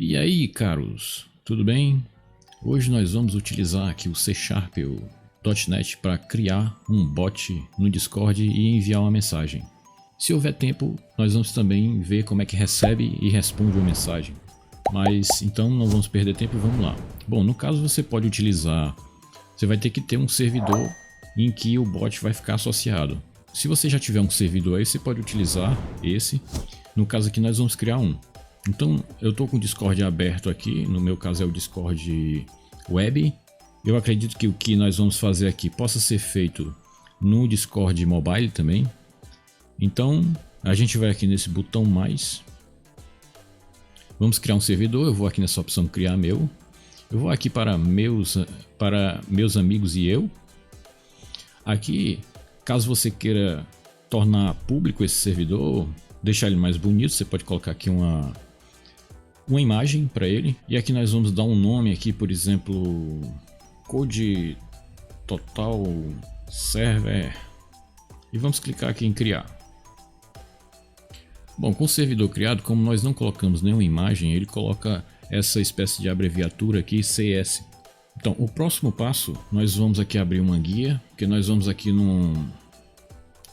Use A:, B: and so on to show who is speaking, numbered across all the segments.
A: E aí, caros, tudo bem? Hoje nós vamos utilizar aqui o C Sharp, o .NET, para criar um bot no Discord e enviar uma mensagem. Se houver tempo, nós vamos também ver como é que recebe e responde uma mensagem. Mas então não vamos perder tempo e vamos lá. Bom, no caso você pode utilizar, você vai ter que ter um servidor em que o bot vai ficar associado. Se você já tiver um servidor aí, você pode utilizar esse. No caso aqui nós vamos criar um. Então eu estou com o Discord aberto aqui, no meu caso é o Discord Web. Eu acredito que o que nós vamos fazer aqui possa ser feito no Discord Mobile também. Então a gente vai aqui nesse botão mais. Vamos criar um servidor, eu vou aqui nessa opção criar meu. Eu vou aqui para meus amigos e eu. Aqui, caso você queira tornar público esse servidor, deixar ele mais bonito, você pode colocar aqui uma imagem para ele. E aqui nós vamos dar um nome aqui, por exemplo, Code Total Server. E vamos clicar aqui em criar. Bom, com o servidor criado, como nós não colocamos nenhuma imagem, ele coloca essa espécie de abreviatura aqui, CS. Então, o próximo passo, nós vamos aqui abrir uma guia, porque nós vamos aqui no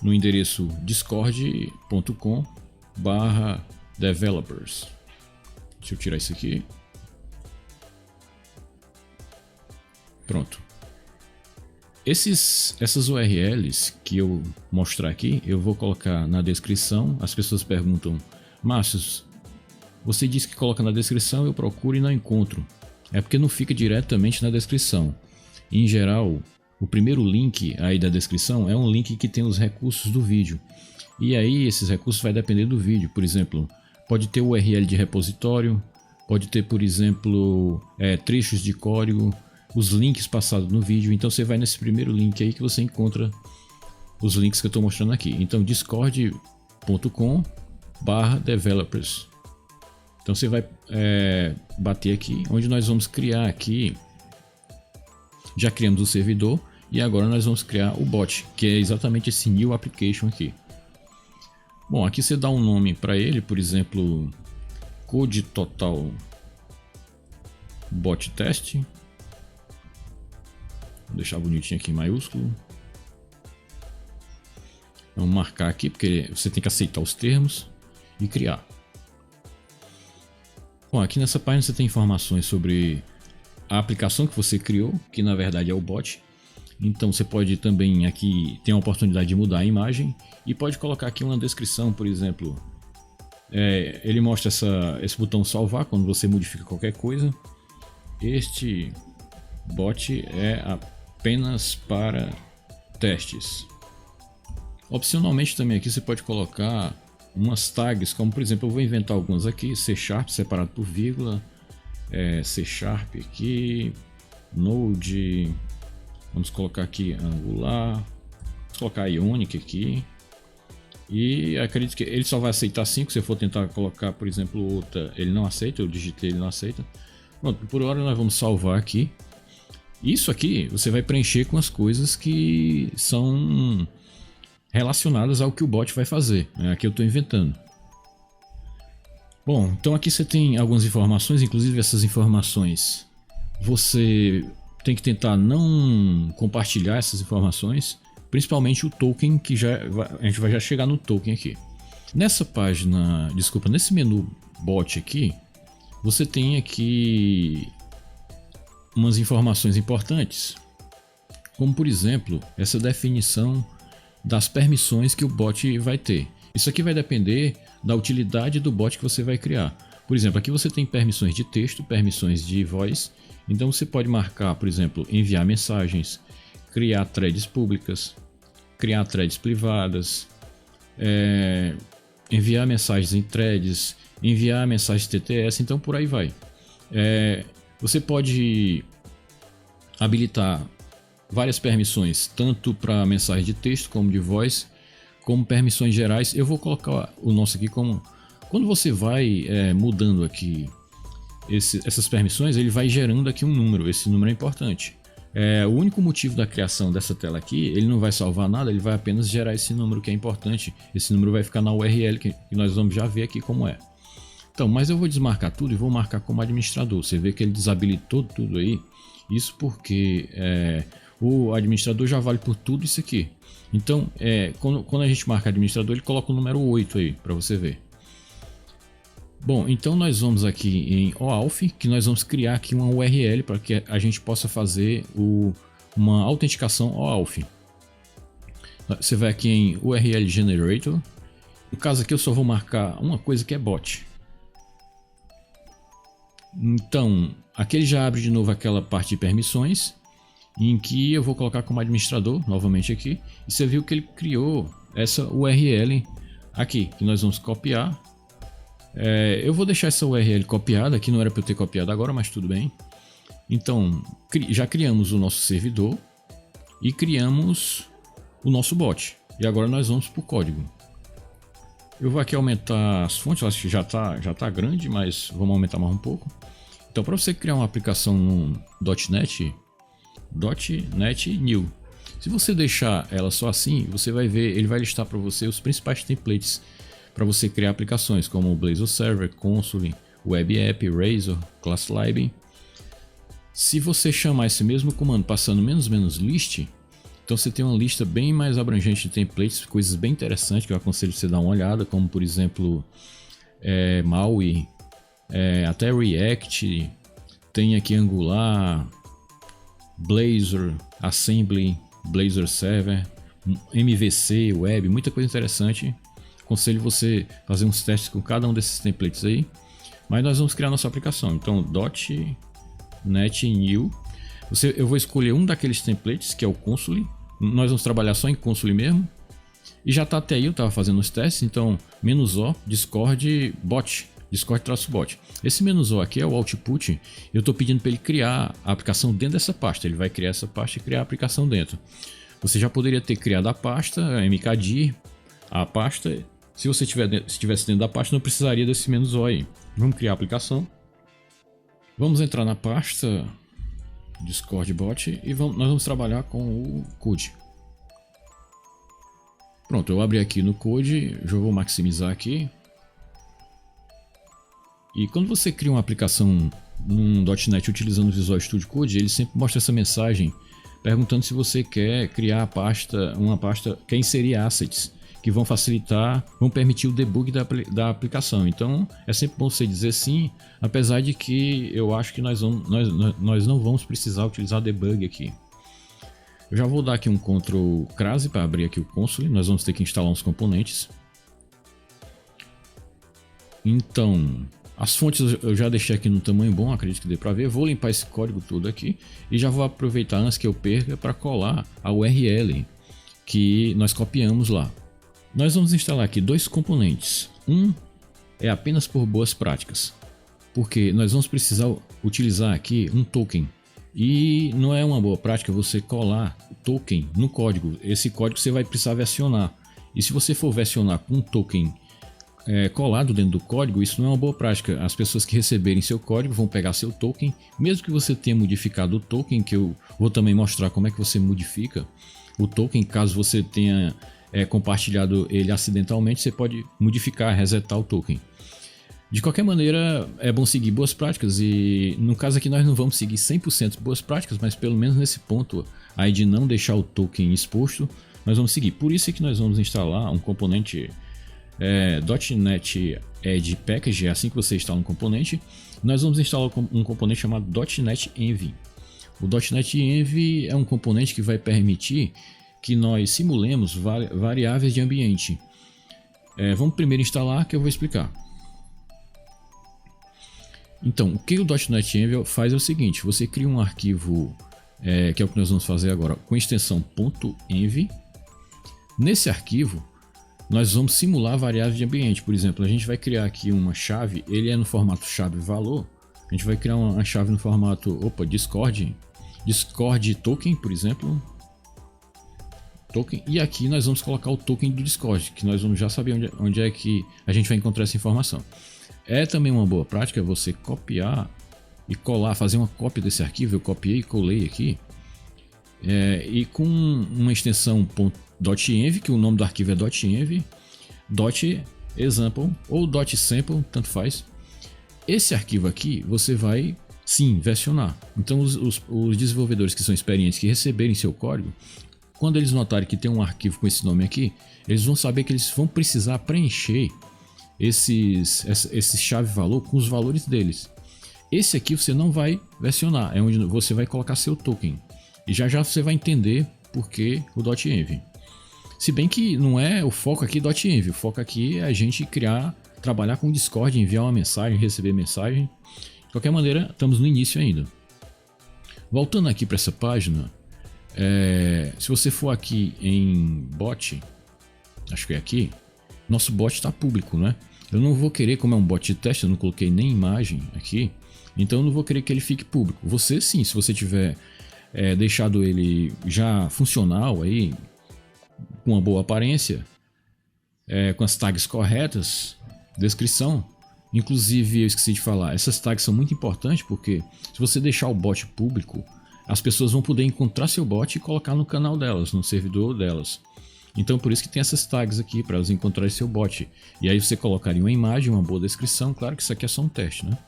A: endereço discord.com/developers. Deixa eu tirar isso aqui. Pronto. Essas URLs que eu mostrar aqui, eu vou colocar na descrição. As pessoas perguntam: Márcio, você disse que coloca na descrição, eu procuro e não encontro. É porque não fica diretamente na descrição. Em geral, o primeiro link aí da descrição é um link que tem os recursos do vídeo. E aí esses recursos vai depender do vídeo. Por exemplo, pode ter URL de repositório, pode ter, por exemplo, trechos de código, os links passados no vídeo. Então você vai nesse primeiro link aí que você encontra os links que eu estou mostrando aqui. Então discord.com/developers. Então você vai bater aqui, onde nós vamos criar aqui. Já criamos o servidor e agora nós vamos criar o bot, que é exatamente esse new application aqui. Bom, aqui você dá um nome para ele, por exemplo, Code Total Bot Test. Vou deixar bonitinho aqui em maiúsculo. Vamos marcar aqui, porque você tem que aceitar os termos e criar. Bom, aqui nessa página você tem informações sobre a aplicação que você criou, que na verdade é o bot. Então você pode também aqui ter a oportunidade de mudar a imagem e pode colocar aqui uma descrição, por exemplo. Ele mostra esse botão salvar quando você modifica qualquer coisa. Este bot é apenas para testes. Opcionalmente também aqui você pode colocar umas tags, como por exemplo eu vou inventar algumas aqui, C Sharp separado por vírgula, C Sharp aqui, Node, vamos colocar aqui Angular, vamos colocar Ionic aqui. E acredito que ele só vai aceitar 5, se eu for tentar colocar por exemplo outra, ele não aceita, eu digitei, ele não aceita. Pronto, por hora nós vamos salvar aqui. Isso aqui você vai preencher com as coisas que são relacionadas ao que o bot vai fazer. Aqui eu estou inventando. Bom, então aqui você tem algumas informações, inclusive essas informações você tem que tentar não compartilhar essas informações, principalmente o token, que a gente vai já chegar no token aqui. Nessa página, desculpa, nesse menu bot aqui, você tem aqui umas informações importantes, como por exemplo essa definição das permissões que o bot vai ter. Isso aqui vai depender da utilidade do bot que você vai criar. Por exemplo, aqui você tem permissões de texto, permissões de voz. Então você pode marcar, por exemplo, enviar mensagens, criar threads públicas, criar threads privadas, enviar mensagens em threads, enviar mensagens TTS, então por aí vai. Você pode habilitar várias permissões, tanto para mensagem de texto como de voz, como permissões gerais. Eu vou colocar o nosso aqui como... Quando você vai mudando aqui essas permissões, ele vai gerando aqui um número. Esse número é importante. O único motivo da criação dessa tela aqui, ele não vai salvar nada, ele vai apenas gerar esse número que é importante. Esse número vai ficar na URL, que nós vamos já ver aqui como é. Então, mas eu vou desmarcar tudo e vou marcar como administrador. Você vê que ele desabilitou tudo aí. Isso porque o administrador já vale por tudo isso aqui. Então, quando a gente marca administrador, ele coloca o número 8 aí, para você ver. Bom, então nós vamos aqui em OAuth, que nós vamos criar aqui uma URL para que a gente possa fazer uma autenticação OAuth. Você vai aqui em URL Generator. No caso aqui eu só vou marcar uma coisa que é bot. Então, aqui ele já abre de novo aquela parte de permissões, em que eu vou colocar como administrador, novamente aqui. E você viu que ele criou essa URL aqui, que nós vamos copiar. Eu vou deixar essa URL copiada, aqui não era para eu ter copiado agora, mas tudo bem. Então, já criamos o nosso servidor e criamos o nosso bot. E agora nós vamos para o código. Eu vou aqui aumentar as fontes, eu acho que já tá grande, mas vamos aumentar mais um pouco. Então, para você criar uma aplicação no .NET New, se você deixar ela só assim, você vai ver, ele vai listar para você os principais templates para você criar aplicações, como o Blazor Server, Console, Web App, Razor, ClassLib. Se você chamar esse mesmo comando passando menos list, então você tem uma lista bem mais abrangente de templates, coisas bem interessantes que eu aconselho você dar uma olhada, como por exemplo Maui, até React, tem aqui Angular, Blazor, Assembly, Blazor Server, MVC, Web, muita coisa interessante. Aconselho você fazer uns testes com cada um desses templates aí, mas nós vamos criar nossa aplicação. Então .NET New, eu vou escolher um daqueles templates que é o Console. Nós vamos trabalhar só em Console mesmo. E já está até aí, eu estava fazendo os testes. Então, -O, Discord bot, Discord-bot. Esse -O aqui é o output. Eu estou pedindo para ele criar a aplicação dentro dessa pasta. Ele vai criar essa pasta e criar a aplicação dentro. Você já poderia ter criado a pasta, mkdir, a pasta. Se você estivesse dentro da pasta, não precisaria desse -O aí. Vamos criar a aplicação. Vamos entrar na pasta Discord bot e nós vamos trabalhar com o code. Pronto, eu abri aqui no code, já vou maximizar aqui. E quando você cria uma aplicação num .NET utilizando o Visual Studio Code, ele sempre mostra essa mensagem perguntando se você quer criar uma pasta, quer inserir assets que vão facilitar, vão permitir o debug da aplicação. Então é sempre bom você dizer sim, apesar de que eu acho que nós não vamos precisar utilizar debug aqui. Eu já vou dar aqui um Ctrl Crase para abrir aqui o console, nós vamos ter que instalar uns componentes. Então, as fontes eu já deixei aqui no tamanho bom, acredito que dê para ver. Vou limpar esse código todo aqui e já vou aproveitar antes que eu perca para colar a URL que nós copiamos lá. Nós vamos instalar aqui dois componentes. Um é apenas por boas práticas, porque nós vamos precisar utilizar aqui um token. E não é uma boa prática você colar token no código. Esse código você vai precisar versionar. E se você for versionar com um token colado dentro do código, isso não é uma boa prática. As pessoas que receberem seu código vão pegar seu token, mesmo que você tenha modificado o token, que eu vou também mostrar como é que você modifica o token, caso você tenha compartilhado ele acidentalmente, você pode modificar, resetar o token. De qualquer maneira, é bom seguir boas práticas e no caso aqui nós não vamos seguir 100% boas práticas, mas pelo menos nesse ponto aí de não deixar o token exposto, nós vamos seguir. Por isso é que nós vamos instalar um componente .NET Edge Package, é assim que você instala um componente. Nós vamos instalar um componente chamado .NET Env. O .NET Env é um componente que vai permitir que nós simulemos variáveis de ambiente. Vamos primeiro instalar, que eu vou explicar. Então, o que o .NET Env faz é o seguinte: você cria um arquivo, que é o que nós vamos fazer agora, com extensão .env. Nesse arquivo, nós vamos simular variáveis de ambiente. Por exemplo, a gente vai criar aqui uma chave, ele é no formato chave valor. A gente vai criar uma chave no formato Discord token, por exemplo. Token, e aqui nós vamos colocar o token do Discord, que nós vamos já saber onde é que a gente vai encontrar essa informação. É também uma boa prática você copiar e colar, fazer uma cópia desse arquivo. Eu copiei e colei aqui, e com uma extensão .env, que o nome do arquivo é .env, .example ou .sample, tanto faz. Esse arquivo aqui você vai sim versionar. Então os desenvolvedores que são experientes, que receberem seu código, quando eles notarem que tem um arquivo com esse nome aqui, eles vão saber que eles vão precisar preencher esse chave-valor com os valores deles. Esse aqui você não vai versionar, é onde você vai colocar seu token. E já já você vai entender por que o .env. Se bem que não é o foco aqui .env, o foco aqui é a gente trabalhar com o Discord, enviar uma mensagem, receber mensagem. De qualquer maneira, estamos no início ainda. Voltando aqui para essa página, se você for aqui em bot, acho que é aqui, nosso bot está público, né? Eu não vou querer, como é um bot de teste, eu não coloquei nem imagem aqui, então eu não vou querer que ele fique público. Você sim, se você tiver deixado ele já funcional aí, com uma boa aparência, com as tags corretas, descrição. Inclusive, eu esqueci de falar, essas tags são muito importantes porque se você deixar o bot público, as pessoas vão poder encontrar seu bot e colocar no canal delas, no servidor delas. Então por isso que tem essas tags aqui, para elas encontrarem seu bot. E aí você colocaria uma imagem, uma boa descrição, claro que isso aqui é só um teste, né?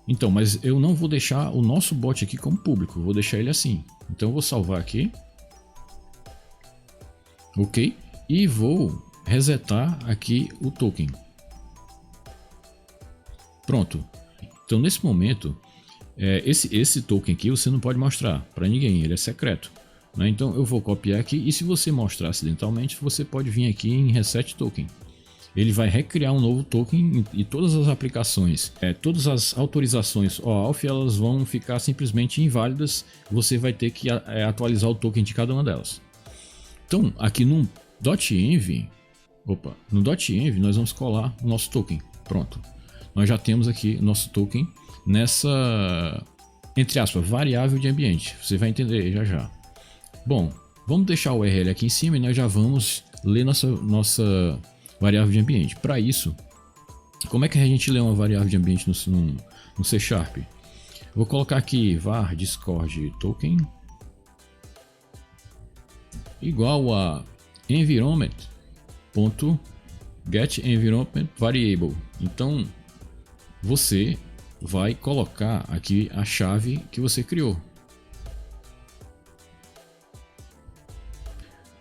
A: Então, mas eu não vou deixar o nosso bot aqui como público, eu vou deixar ele assim. Então eu vou salvar aqui. Ok? E vou resetar aqui o token. Pronto. Então nesse momento, esse token aqui você não pode mostrar para ninguém, ele é secreto. Né? Então eu vou copiar aqui e se você mostrar acidentalmente, você pode vir aqui em Reset Token. Ele vai recriar um novo token e todas as aplicações, todas as autorizações OAuth, elas vão ficar simplesmente inválidas. Você vai ter que atualizar o token de cada uma delas. Então aqui no .env, nós vamos colar o nosso token. Pronto. Nós já temos aqui nosso token nessa, entre aspas, variável de ambiente. Você vai entender já já. Bom, vamos deixar o URL aqui em cima e nós já vamos ler nossa variável de ambiente. Para isso, como é que a gente lê uma variável de ambiente no C Sharp? Vou colocar aqui var discord token igual a environment.getEnvironmentVariable. Então você vai colocar aqui a chave que você criou.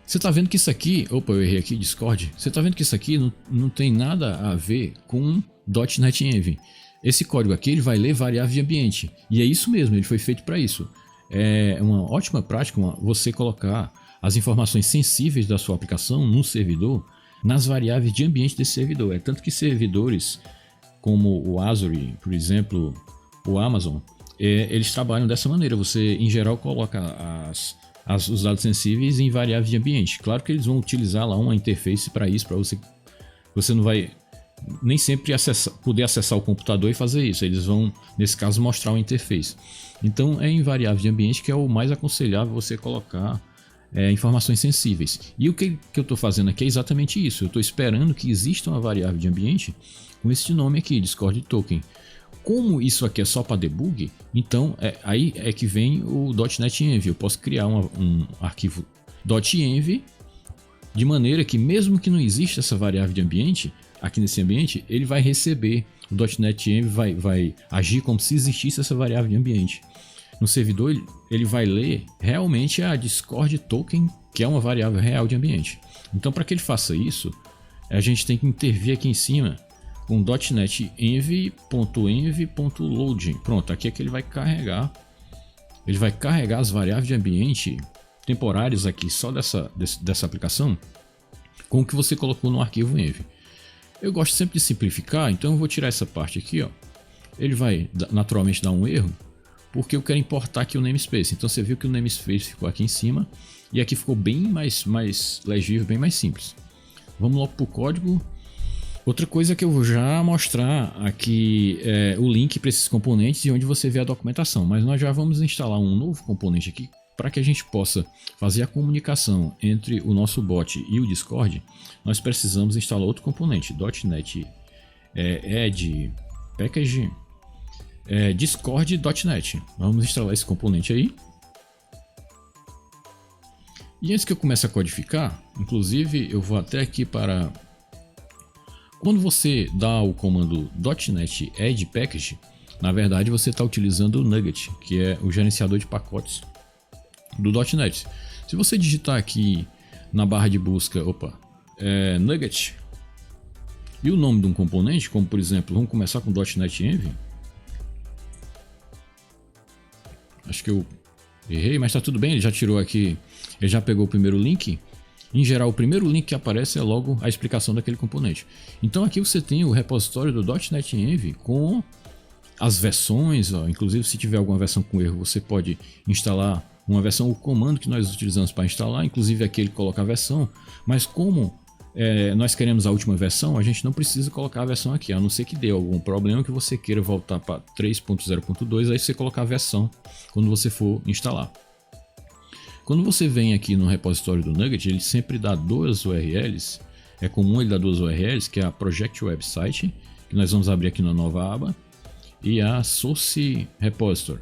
A: Você está vendo que isso aqui, opa, eu errei aqui, Discord. Você está vendo que isso aqui não tem nada a ver com .NET-ENV. Esse código aqui ele vai ler variável de ambiente. E é isso mesmo, ele foi feito para isso. É uma ótima prática você colocar as informações sensíveis da sua aplicação no servidor nas variáveis de ambiente desse servidor. É tanto que servidores como o Azure, por exemplo, o Amazon, eles trabalham dessa maneira. Você, em geral, coloca os dados sensíveis em variáveis de ambiente. Claro que eles vão utilizar lá uma interface para isso, para você não vai nem sempre poder acessar o computador e fazer isso. Eles vão, nesse caso, mostrar uma interface. Então é em variável de ambiente que é o mais aconselhável você colocar informações sensíveis. E o que eu estou fazendo aqui é exatamente isso. Eu estou esperando que exista uma variável de ambiente com esse nome aqui, Discord Token. Como isso aqui é só para debug, então aí é que vem o .NET-ENV. Eu posso criar um arquivo .env de maneira que mesmo que não exista essa variável de ambiente, aqui nesse ambiente, ele vai receber, o .NET-ENV vai agir como se existisse essa variável de ambiente. No servidor ele vai ler realmente a Discord Token, que é uma variável real de ambiente. Então para que ele faça isso, a gente tem que intervir aqui em cima com .NET-ENV.env.loading. Pronto, aqui é que ele vai carregar as variáveis de ambiente temporárias aqui só dessa aplicação com o que você colocou no arquivo env. Eu gosto sempre de simplificar, então eu vou tirar essa parte aqui, ó. Ele vai naturalmente dar um erro porque eu quero importar aqui o namespace. Então você viu que o namespace ficou aqui em cima e aqui ficou bem mais legível, bem mais simples. Vamos logo para o código. Outra coisa que eu vou já mostrar aqui é o link para esses componentes e onde você vê a documentação, mas nós já vamos instalar um novo componente aqui para que a gente possa fazer a comunicação entre o nosso bot e o Discord. Nós precisamos instalar outro componente, .NET add package Discord.NET. Vamos instalar esse componente aí. E antes que eu comece a codificar, inclusive eu vou até aqui para Quando você dá o comando .NET Add Package, na verdade você está utilizando o NuGet, que é o gerenciador de pacotes do .NET. Se você digitar aqui na barra de busca, NuGet, e o nome de um componente, como por exemplo, vamos começar com .NET Envy. Acho que eu errei, mas está tudo bem, ele já tirou aqui, ele já pegou o primeiro link. Em geral, o primeiro link que aparece é logo a explicação daquele componente. Então aqui você tem o repositório do .NET Envy com as versões, inclusive se tiver alguma versão com erro, você pode instalar uma versão, o comando que nós utilizamos para instalar, inclusive aqui ele coloca a versão, mas como nós queremos a última versão, a gente não precisa colocar a versão aqui, a não ser que dê algum problema que você queira voltar para 3.0.2, aí você colocar a versão quando você for instalar. Quando você vem aqui no repositório do NuGet, ele sempre dá duas URLs, é comum ele dar duas URLs, que é a Project Website, que nós vamos abrir aqui na nova aba, e a Source Repository.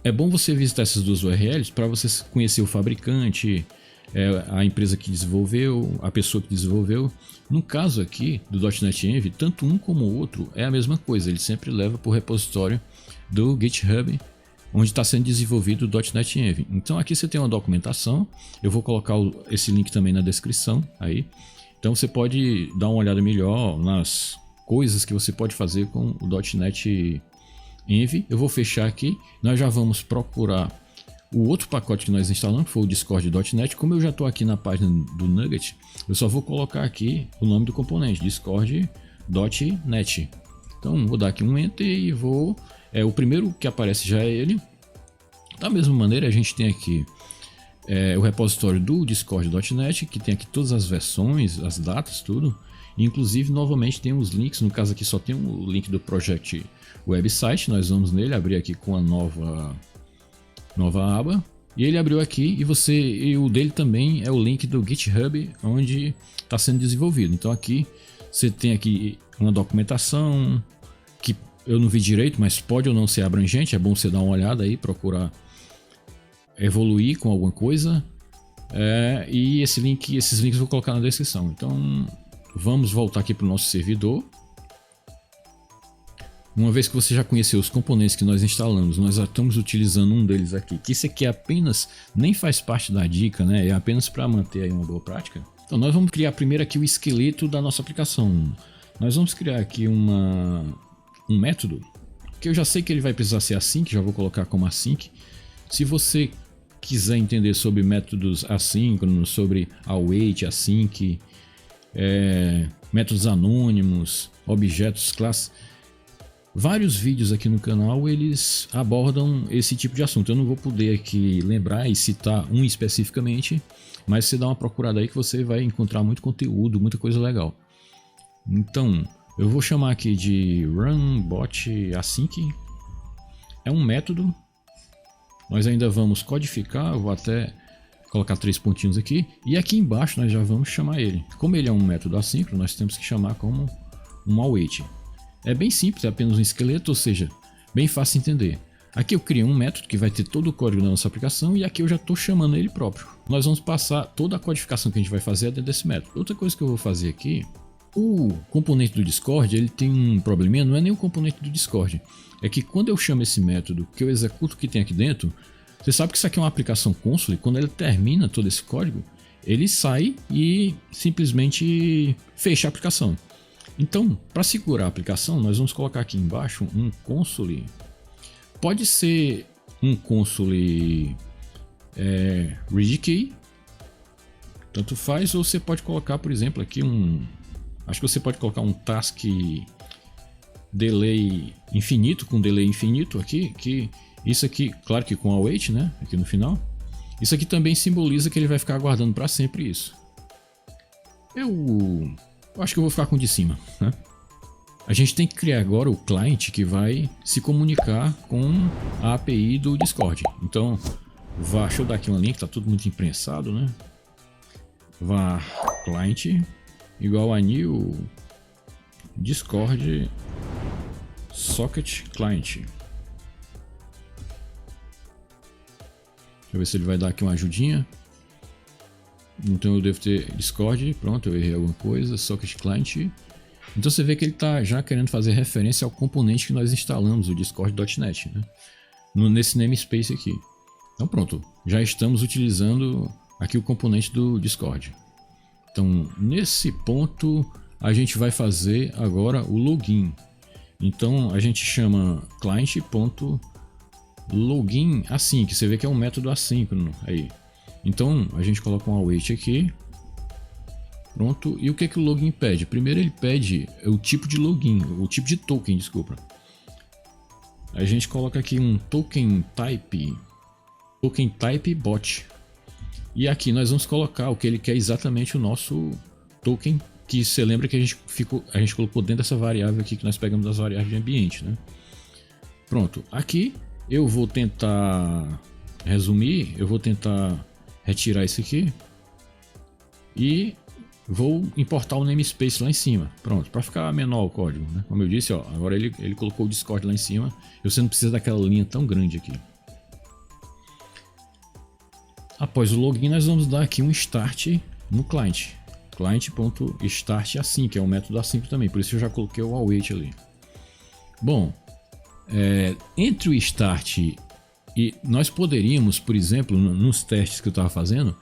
A: É bom você visitar essas duas URLs para você conhecer o fabricante, a empresa que desenvolveu, a pessoa que desenvolveu. No caso aqui do .NET Envy, tanto um como o outro é a mesma coisa, ele sempre leva para o repositório do GitHub, onde está sendo desenvolvido o .NET Envy. Então aqui você tem uma documentação, eu vou colocar esse link também na descrição aí. Então você pode dar uma olhada melhor nas coisas que você pode fazer com o .NET Envy. Eu vou fechar aqui, nós já vamos procurar o outro pacote que nós instalamos, que foi o Discord.NET. Como eu já estou aqui na página do NuGet, eu só vou colocar aqui o nome do componente, Discord.NET. Então vou dar aqui um Enter e vou... o primeiro que aparece já é ele. Da mesma maneira, a gente tem aqui o repositório do Discord.NET, que tem aqui todas as versões, as datas, tudo. Inclusive, novamente, tem os links. No caso aqui só tem o link do Project Website. Nós vamos nele, abrir aqui com a nova aba. E ele abriu aqui e o dele também é o link do GitHub, onde está sendo desenvolvido. Então aqui você tem aqui uma documentação que eu não vi direito, mas pode ou não ser abrangente. É bom você dar uma olhada aí, procurar evoluir com alguma coisa. E esses links eu vou colocar na descrição. Então vamos voltar aqui para o nosso servidor. Uma vez que você já conheceu os componentes que nós instalamos, nós já estamos utilizando um deles aqui, que isso aqui apenas nem faz parte da dica, né? É apenas para manter aí uma boa prática. Então nós vamos criar primeiro aqui o esqueleto da nossa aplicação. Nós vamos criar aqui um método, que eu já sei que ele vai precisar ser async, já vou colocar como async. Se você quiser entender sobre métodos assíncronos, sobre await, async, métodos anônimos, objetos, classes, vários vídeos aqui no canal eles abordam esse tipo de assunto. Eu não vou poder aqui lembrar e citar um especificamente, mas você dá uma procurada aí que você vai encontrar muito conteúdo, muita coisa legal. Então eu vou chamar aqui de runBotAsync. É um método. Nós ainda vamos codificar, eu vou até colocar 3 pontinhos aqui. E aqui embaixo nós já vamos chamar ele. Como ele é um método assíncrono, nós temos que chamar como um await. É bem simples, é apenas um esqueleto, ou seja, bem fácil de entender. Aqui eu criei um método que vai ter todo o código da nossa aplicação e aqui eu já estou chamando ele próprio. Nós vamos passar toda a codificação que a gente vai fazer dentro desse método. Outra coisa que eu vou fazer aqui, o componente do Discord, ele tem um probleminha, não é nem o componente do Discord. É que quando eu chamo esse método, que eu executo o que tem aqui dentro, você sabe que isso aqui é uma aplicação console, quando ele termina todo esse código, ele sai e simplesmente fecha a aplicação. Então, para segurar a aplicação, nós vamos colocar aqui embaixo um console. Pode ser um console read key, tanto faz, ou você pode colocar, por exemplo, aqui acho que você pode colocar um task delay infinito, com delay infinito aqui, que isso aqui, claro que com await, né, aqui no final. Isso aqui também simboliza que ele vai ficar aguardando para sempre isso. Eu acho que eu vou ficar com o de cima, né? A gente tem que criar agora o client que vai se comunicar com a API do Discord. Então, deixa eu dar aqui um link, tá tudo muito imprensado, né? Var client igual a new Discord socket client. Deixa eu ver se ele vai dar aqui uma ajudinha. Então eu devo ter Discord, pronto, eu errei alguma coisa, Socket Client. Então você vê que ele está já querendo fazer referência ao componente que nós instalamos, o Discord.net, né? Nesse namespace aqui. Então pronto, já estamos utilizando aqui o componente do Discord. Então nesse ponto a gente vai fazer agora o login. Então a gente chama client.login async, que você vê que é um método assíncrono aí. Então a gente coloca um await aqui. Pronto, e o que o login pede? Primeiro ele pede o tipo de login, o tipo de token, desculpa. A gente coloca aqui um token type bot. E aqui nós vamos colocar o que ele quer exatamente o nosso token, que você lembra que a gente colocou dentro dessa variável aqui que nós pegamos das variáveis de ambiente, né? Pronto, aqui eu vou tentar resumir, eu vou tentar retirar isso aqui e vou importar o namespace lá em cima. Pronto, para ficar menor o código, né? Como eu disse, ó, agora ele colocou o Discord lá em cima. Você não precisa daquela linha tão grande aqui. Após o login, nós vamos dar aqui um start no client. Client.start assim, que é um método assíncrono também. Por isso eu já coloquei o await ali. Bom, entre o start e nós poderíamos, por exemplo, nos testes que eu estava fazendo,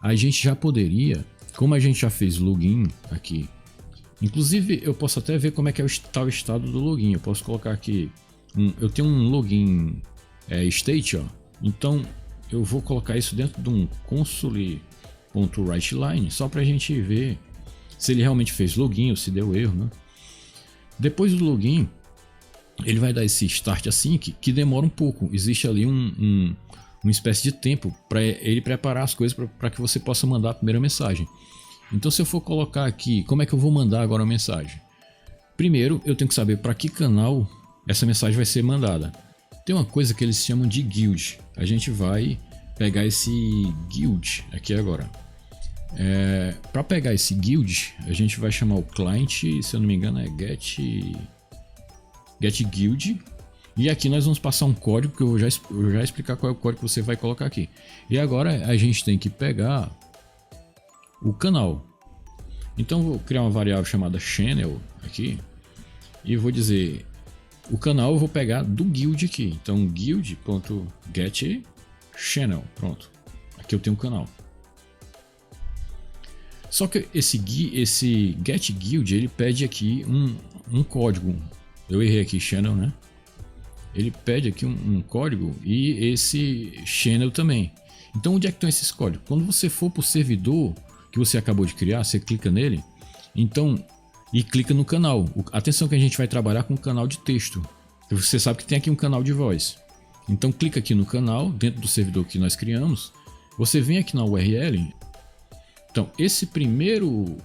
A: a gente já poderia, como a gente já fez login aqui, inclusive eu posso até ver como é que está o estado do login. Eu posso colocar aqui, eu tenho um login state, ó. Então eu vou colocar isso dentro de um console.writeLine, só para a gente ver se ele realmente fez login ou se deu erro, né? Depois do login, ele vai dar esse start async que demora um pouco. Existe ali uma espécie de tempo para ele preparar as coisas para que você possa mandar a primeira mensagem. Então se eu for colocar aqui, como é que eu vou mandar agora a mensagem? Primeiro eu tenho que saber para que canal essa mensagem vai ser mandada. Tem uma coisa que eles chamam de guild. A gente vai pegar esse guild aqui agora. Para pegar esse guild, a gente vai chamar o client, se eu não me engano é get guild. E aqui nós vamos passar um código que eu vou já explicar qual é o código que você vai colocar aqui. E agora a gente tem que pegar o canal. Então eu vou criar uma variável chamada channel aqui e vou dizer o canal eu vou pegar do guild aqui. Então guild.getChannel, pronto. Aqui eu tenho um canal. Só que esse getGuild ele pede aqui um código. Eu errei aqui channel, né? Ele pede aqui um código e esse channel também. Então onde é que estão esses códigos? Quando você for para o servidor que você acabou de criar, você clica nele, então e clica no canal. Atenção que a gente vai trabalhar com um canal de texto. Você sabe que tem aqui um canal de voz. Então clica aqui no canal, dentro do servidor que nós criamos. Você vem aqui na URL. Então esse primeiro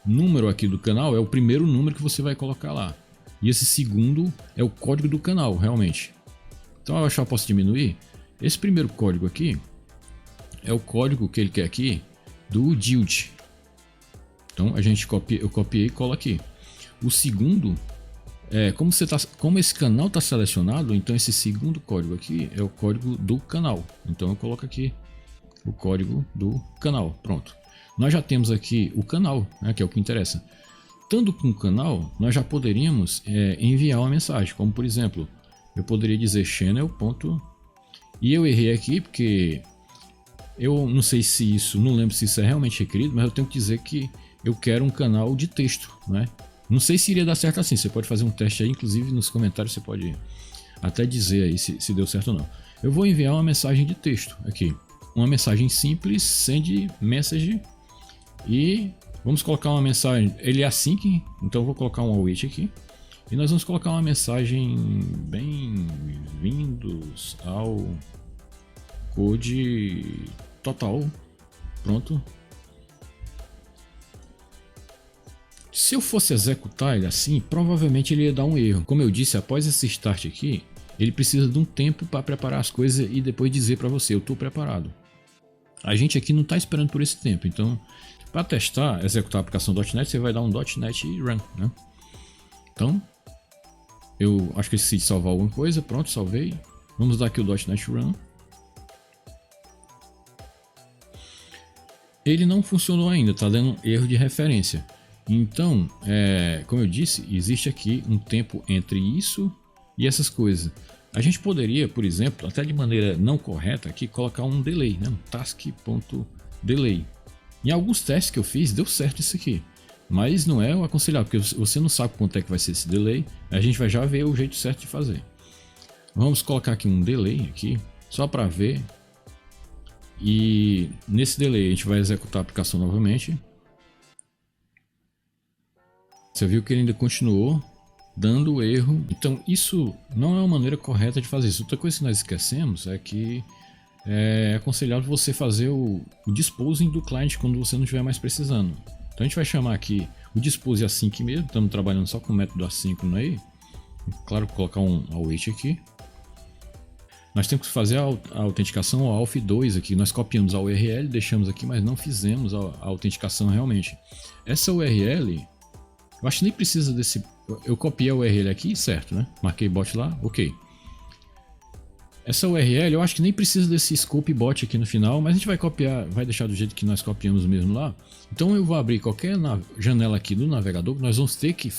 A: número aqui do canal é o primeiro número que você vai colocar lá. E esse segundo é o código do canal, realmente. Então eu acho que eu posso diminuir. Esse primeiro código aqui é o código que ele quer aqui do guild. Então eu copiei e colo aqui. O segundo, como esse canal está selecionado, então esse segundo código aqui é o código do canal. Então eu coloco aqui o código do canal. Pronto. Nós já temos aqui o canal, né, que é o que interessa. Estando com o canal, nós já poderíamos enviar uma mensagem, como por exemplo, eu poderia dizer channel. E eu errei aqui porque eu não sei se isso, não lembro se isso é realmente requerido, mas eu tenho que dizer que eu quero um canal de texto, né? Não sei se iria dar certo assim, você pode fazer um teste aí, inclusive nos comentários você pode até dizer aí se deu certo ou não. Eu vou enviar uma mensagem de texto aqui, uma mensagem simples, send message, e vamos colocar uma mensagem, ele é async, então eu vou colocar um await aqui. E nós vamos colocar uma mensagem, bem-vindos ao Code Total. Pronto. Se eu fosse executar ele assim, provavelmente ele ia dar um erro. Como eu disse, após esse start aqui, ele precisa de um tempo para preparar as coisas e depois dizer para você, eu estou preparado. A gente aqui não está esperando por esse tempo, então para testar, executar a aplicação .NET, você vai dar um .NET Run, né? Então, eu acho que esqueci de salvar alguma coisa, pronto, salvei. Vamos dar aqui o .NET Run. ele não funcionou ainda, está dando erro de referência. Então, como eu disse, existe aqui um tempo entre isso e essas coisas. A gente poderia, por exemplo, até de maneira não correta aqui, colocar um delay, né? Um task.delay. Em alguns testes que eu fiz, deu certo isso aqui. Mas não é o aconselhável, porque você não sabe quanto é que vai ser esse delay. A gente vai já ver o jeito certo de fazer. Vamos colocar aqui um delay aqui, só para ver. E nesse delay a gente vai executar a aplicação novamente. Você viu que ele ainda continuou dando erro. Então isso não é uma maneira correta de fazer isso. Outra coisa que nós esquecemos é que é aconselhável você fazer o disposing do cliente quando você não estiver mais precisando. Então a gente vai chamar aqui o dispose async mesmo. Estamos trabalhando só com o método assíncrono aí. Claro, colocar um await aqui. Nós temos que fazer a autenticação ao ALF2 aqui. Nós copiamos a URL, deixamos aqui, mas não fizemos a autenticação realmente. Essa URL, eu acho que nem precisa desse... Eu copiei a URL aqui, certo, né? Marquei bot lá, ok. Essa URL, eu acho que nem precisa desse scope bot aqui no final, mas a gente vai copiar, vai deixar do jeito que nós copiamos mesmo lá. Então eu vou abrir qualquer janela aqui do navegador, nós vamos ter que...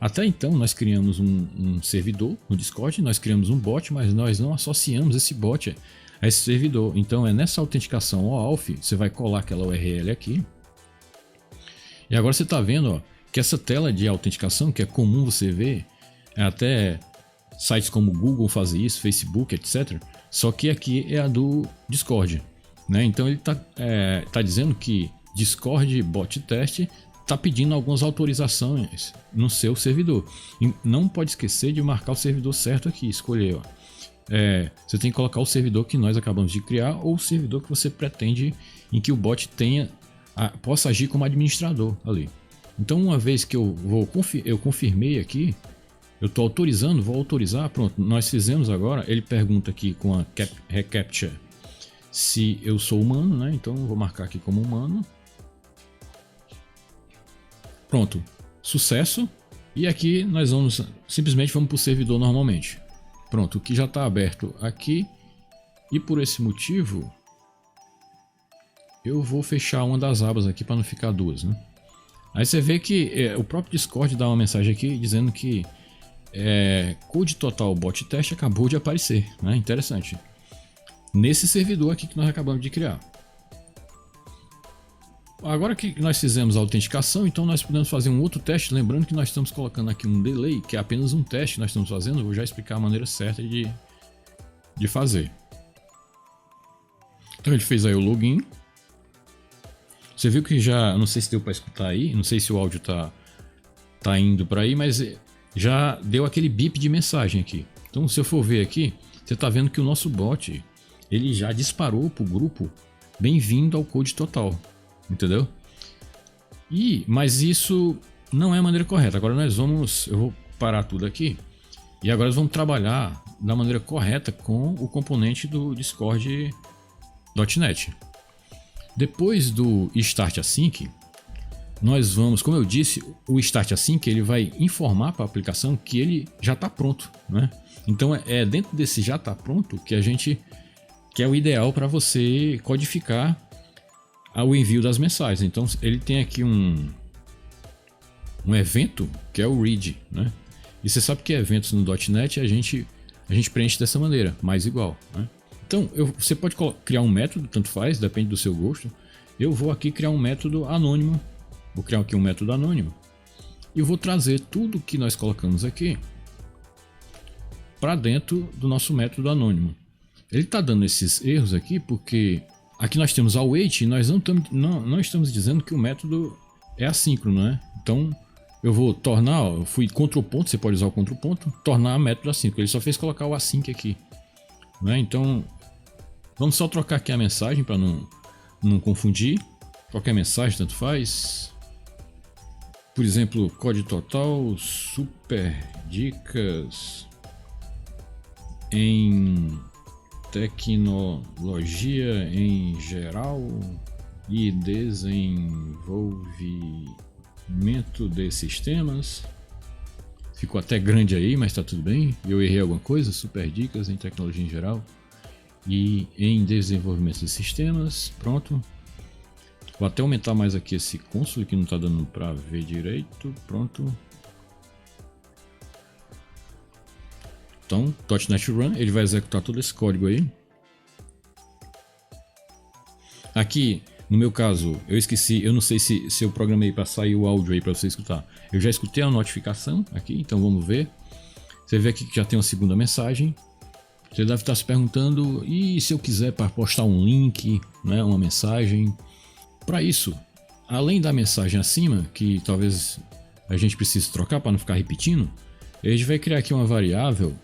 A: Até então nós criamos um servidor no Discord, nós criamos um bot, mas nós não associamos esse bot a esse servidor. Então é nessa autenticação ao ALF, você vai colar aquela URL aqui. E agora você está vendo, ó, que essa tela de autenticação, que é comum você ver, até sites como Google fazem isso, Facebook, etc. Só que aqui é a do Discord, né? Então ele tá dizendo que Discord Bot Test está pedindo algumas autorizações no seu servidor. E não pode esquecer de marcar o servidor certo aqui, escolher. Ó. Você tem que colocar o servidor que nós acabamos de criar ou o servidor que você pretende em que o bot possa agir como administrador ali. Então uma vez que eu confirmei aqui, eu estou autorizando, vou autorizar, pronto, nós fizemos agora, ele pergunta aqui com a reCAPTCHA se eu sou humano, né? Então eu vou marcar aqui como humano. Pronto, sucesso. E aqui nós simplesmente vamos para o servidor normalmente. Pronto, o que já está aberto aqui. E por esse motivo, eu vou fechar uma das abas aqui para não ficar duas, né? Aí você vê que o próprio Discord dá uma mensagem aqui dizendo que Code Total Bot Test acabou de aparecer, né? Interessante. Nesse servidor aqui que nós acabamos de criar. Agora que nós fizemos a autenticação, então nós podemos fazer um outro teste, lembrando que nós estamos colocando aqui um delay, que é apenas um teste que nós estamos fazendo. Eu vou já explicar a maneira certa de fazer. Então ele fez aí o login. Você viu que já, não sei se deu para escutar aí, não sei se o áudio tá indo para aí, mas já deu aquele bip de mensagem aqui. Então se eu for ver aqui, você está vendo que o nosso bot, ele já disparou para o grupo, bem-vindo ao Code Total. Entendeu? Mas isso não é a maneira correta. Agora eu vou parar tudo aqui e agora nós vamos trabalhar da maneira correta com o componente do Discord.net. Depois do Start Async, nós vamos, como eu disse, o Start Async ele vai informar para a aplicação que ele já está pronto, né? Então é dentro desse já está pronto que é o ideal para você codificar o envio das mensagens. Então ele tem aqui um evento que é o read, né? E você sabe que eventos no .NET a gente preenche dessa maneira, mais igual, né? Então você pode criar um método, tanto faz, depende do seu gosto. Eu vou aqui criar um método anônimo, vou criar aqui um método anônimo e vou trazer tudo que nós colocamos aqui para dentro do nosso método anônimo. Ele está dando esses erros aqui porque aqui nós temos await e nós não estamos dizendo que o método é assíncrono, né? Então eu vou tornar, eu fui Ctrl ponto, você pode usar o Ctrl ponto, tornar método assíncrono. Ele só fez colocar o async aqui, né? Então vamos só trocar aqui a mensagem para não confundir. Qualquer mensagem tanto faz. Por exemplo, Code Total, super dicas em tecnologia em geral e desenvolvimento de sistemas. Ficou até grande aí, mas tá tudo bem. Eu errei alguma coisa. Super dicas em tecnologia em geral e em desenvolvimento de sistemas. Pronto. Vou até aumentar mais aqui esse console que não está dando para ver direito. Pronto. Então, .NET Run, ele vai executar todo esse código aí. Aqui, no meu caso, eu esqueci, eu não sei se eu programei para sair o áudio aí para você escutar. Eu já escutei a notificação aqui, então vamos ver. Você vê aqui que já tem uma segunda mensagem. Você deve estar se perguntando, e se eu quiser para postar um link, né, uma mensagem? Para isso, além da mensagem acima, que talvez a gente precise trocar para não ficar repetindo, a gente vai criar aqui uma variável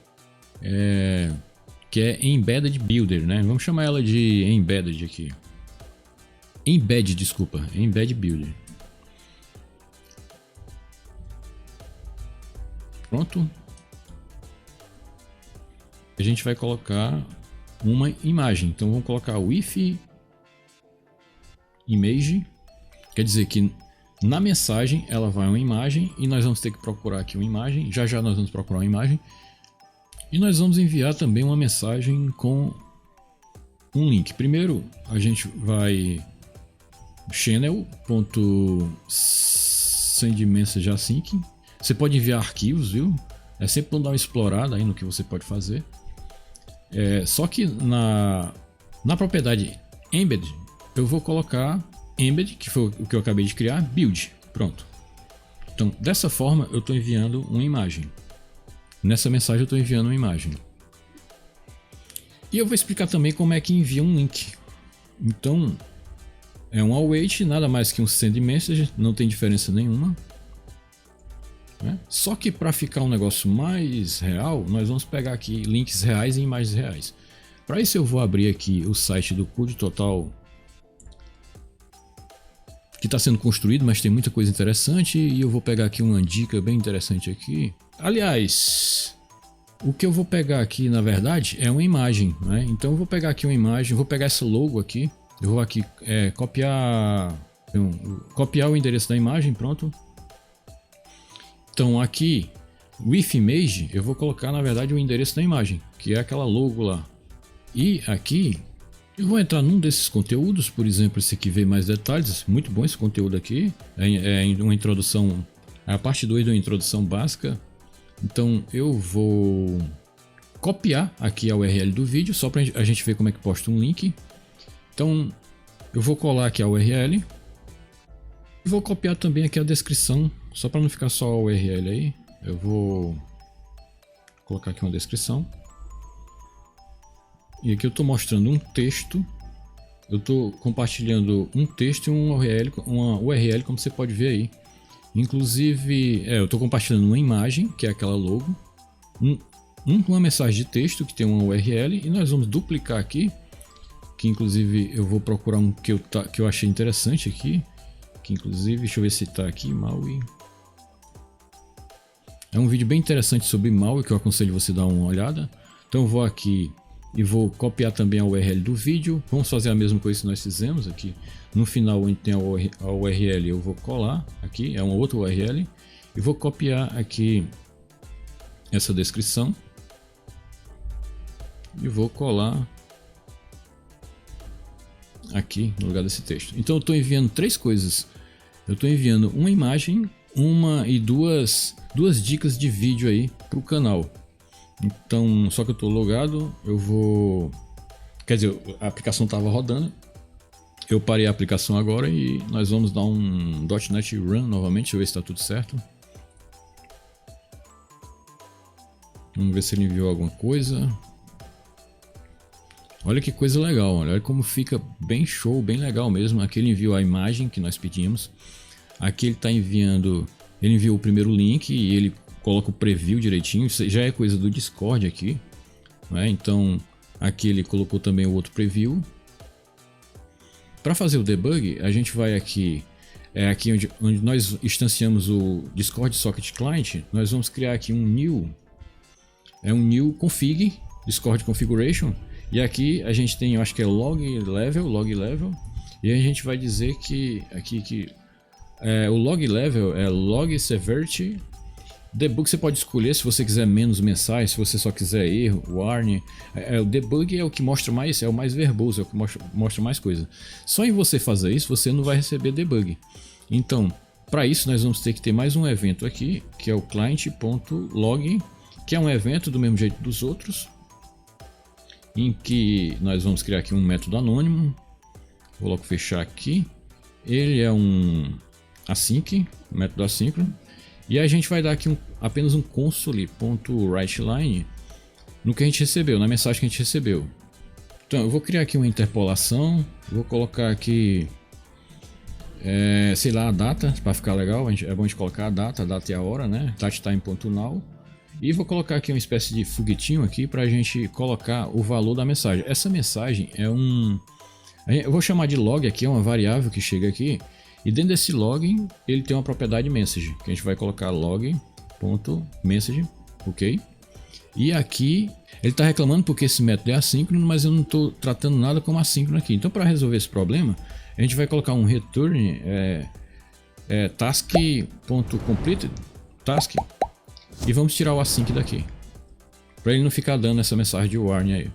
A: que é Embedded Builder, né? Vamos chamar ela de Embedded aqui. Embed Builder. Pronto. A gente vai colocar uma imagem. Então vamos colocar with image. Quer dizer que na mensagem ela vai uma imagem e nós vamos ter que procurar aqui uma imagem. Já já nós vamos procurar uma imagem. E nós vamos enviar também uma mensagem com um link. Primeiro a gente vai channel.sendMessageAsync. Você pode enviar arquivos, viu? É sempre bom dar uma explorada aí no que você pode fazer. Só que na propriedade embed, eu vou colocar embed, que foi o que eu acabei de criar, build. Pronto. Então, dessa forma, eu estou enviando uma imagem. Nessa mensagem, eu estou enviando uma imagem. E eu vou explicar também como é que envia um link. Então, é um await, nada mais que um send message, não tem diferença nenhuma. Só que para ficar um negócio mais real, nós vamos pegar aqui links reais e imagens reais. Para isso eu vou abrir aqui o site do Code Total, que está sendo construído, mas tem muita coisa interessante, e eu vou pegar aqui uma dica bem interessante aqui. Aliás, o que eu vou pegar aqui na verdade é uma imagem, né? Então eu vou pegar aqui uma imagem, vou pegar esse logo aqui, eu vou aqui copiar o endereço da imagem, pronto. Então aqui, with image, eu vou colocar na verdade o endereço da imagem, que é aquela logo lá. E aqui, eu vou entrar num desses conteúdos, por exemplo, esse aqui vê mais detalhes, muito bom esse conteúdo aqui. É uma introdução, é a parte 2 da introdução básica. Então eu vou copiar aqui a URL do vídeo, só para a gente ver como é que posta um link. Então eu vou colar aqui a URL. E vou copiar também aqui a descrição, só para não ficar só a URL aí. Eu vou colocar aqui uma descrição. E aqui eu estou mostrando um texto. Eu estou compartilhando um texto e uma URL, como você pode ver aí. Inclusive, eu estou compartilhando uma imagem, que é aquela logo. Uma mensagem de texto, que tem uma URL. E nós vamos duplicar aqui. Que inclusive eu vou procurar um que eu achei interessante aqui. Que inclusive, deixa eu ver se está aqui, Maui. É um vídeo bem interessante sobre Maui, que eu aconselho você dar uma olhada. Então eu vou aqui e vou copiar também a URL do vídeo. Vamos fazer a mesma coisa que nós fizemos aqui. No final, onde tem a URL, eu vou colar aqui, é uma outra URL. E vou copiar aqui essa descrição. E vou colar aqui no lugar desse texto. Então eu estou enviando três coisas. Eu estou enviando uma imagem, duas dicas de vídeo aí para o canal. Então, só que eu estou logado, eu vou... Quer dizer, a aplicação estava rodando. Eu parei a aplicação agora e nós vamos dar um .NET Run novamente. Deixa eu ver se está tudo certo. Vamos ver se ele enviou alguma coisa. Olha que coisa legal, olha como fica bem show, bem legal mesmo. Aqui ele enviou a imagem que nós pedimos. Aqui ele está enviando, ele enviou o primeiro link e ele coloca o preview direitinho. Isso já é coisa do Discord aqui, né? Então aqui ele colocou também o outro preview. Para fazer o debug, a gente vai aqui, aqui onde nós instanciamos o Discord Socket Client. Nós vamos criar aqui um new config, Discord Configuration. E aqui a gente tem, eu acho que é log level, e a gente vai dizer que aqui o log level é log severity Debug você pode escolher se você quiser menos mensagens, se você só quiser erro, warning. O debug é o que mostra mais, é o mais verboso, é o que mostra mais coisa. Só em você fazer isso, você não vai receber debug. Então, para isso nós vamos ter que ter mais um evento aqui, que é o client.log, que é um evento do mesmo jeito dos outros, em que nós vamos criar aqui um método anônimo. Vou logo fechar aqui. Ele é um async, método assíncrono. E a gente vai dar aqui apenas um console.writeLine no que a gente recebeu, na mensagem que a gente recebeu. Então eu vou criar aqui uma interpolação, vou colocar aqui, sei lá, a data, para ficar legal. É bom a gente colocar a data e a hora, né? Datetime.now. E vou colocar aqui uma espécie de foguetinho aqui para a gente colocar o valor da mensagem. Essa mensagem é eu vou chamar de log aqui, é uma variável que chega aqui. E dentro desse log, ele tem uma propriedade message, que a gente vai colocar log.message, ok? E aqui, ele está reclamando porque esse método é assíncrono, mas eu não estou tratando nada como assíncrono aqui. Então, para resolver esse problema, a gente vai colocar um return task.completed, task, e vamos tirar o async daqui, para ele não ficar dando essa mensagem de warning aí.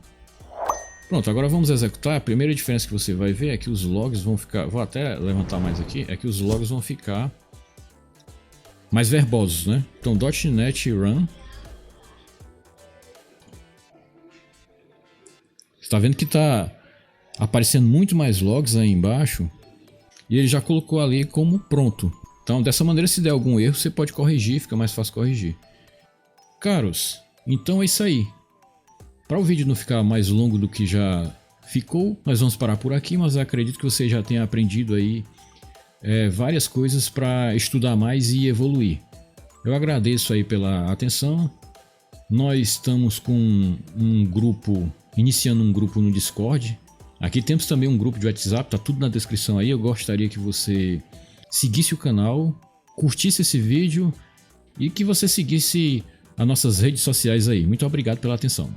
A: Pronto, agora vamos executar. A primeira diferença que você vai ver é que os logs vão ficar... Vou até levantar mais aqui. É que os logs vão ficar mais verbosos, né? Então, .NET Run. Você está vendo que está aparecendo muito mais logs aí embaixo. E ele já colocou ali como pronto. Então, dessa maneira, se der algum erro, você pode corrigir. Fica mais fácil corrigir. Caros, então é isso aí. Para o vídeo não ficar mais longo do que já ficou, nós vamos parar por aqui, mas eu acredito que você já tenha aprendido aí várias coisas para estudar mais e evoluir. Eu agradeço aí pela atenção. Nós estamos com iniciando um grupo no Discord. Aqui temos também um grupo de WhatsApp, tá tudo na descrição aí. Eu gostaria que você seguisse o canal, curtisse esse vídeo e que você seguisse as nossas redes sociais aí. Muito obrigado pela atenção.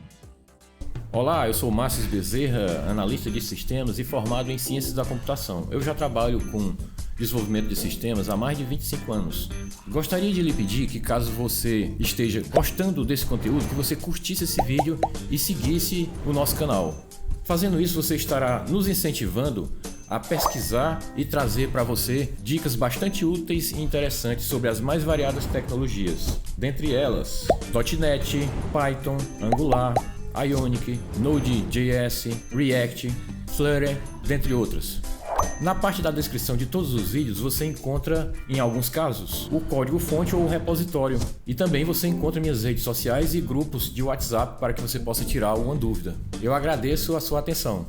B: Olá, eu sou Márcio Bezerra, analista de sistemas e formado em ciências da computação. Eu já trabalho com desenvolvimento de sistemas há mais de 25 anos. Gostaria de lhe pedir que, caso você esteja gostando desse conteúdo, que você curtisse esse vídeo e seguisse o nosso canal. Fazendo isso, você estará nos incentivando a pesquisar e trazer para você dicas bastante úteis e interessantes sobre as mais variadas tecnologias. Dentre elas, .NET, Python, Angular, Ionic, Node.js, React, Flutter, dentre outras. Na parte da descrição de todos os vídeos você encontra, em alguns casos, o código-fonte ou o repositório. E também você encontra minhas redes sociais e grupos de WhatsApp para que você possa tirar alguma dúvida. Eu agradeço a sua atenção.